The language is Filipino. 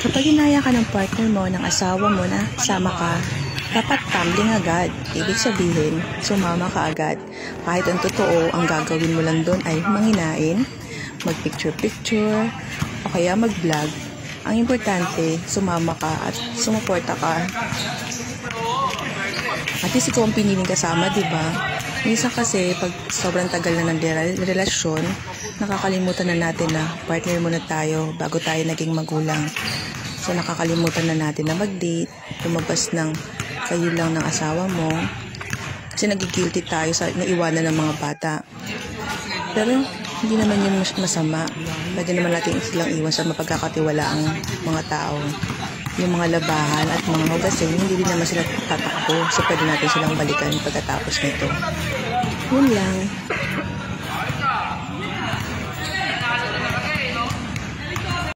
Kapag inaya ka ng partner mo, ng asawa mo na sama ka, dapat tumbling agad. Ibig sabihin, sumama ka agad. Kahit ang totoo, ang gagawin mo lang doon ay manginain, mag-picture-picture, o kaya mag-vlog. Ang importante, sumama ka at sumuporta ka. At least ikaw ang piniling kasama, diba? Minsan kasi, pag sobrang tagal na ng relasyon, nakakalimutan na natin na partner muna tayo bago tayo naging magulang. So, nakakalimutan na natin na mag-date, lumabas ng kayo lang ng asawa mo. Kasi nagigilty tayo sa naiwanan ng mga bata. Pero, hindi naman yun masama. Pwede naman natin silang iwan sa mapagkakatiwalaang mga tao. Yung mga labahan at mga hugasin, hindi din naman sila tatakbo. So, pwede natin silang balikan pagkatapos nito. Yun lang.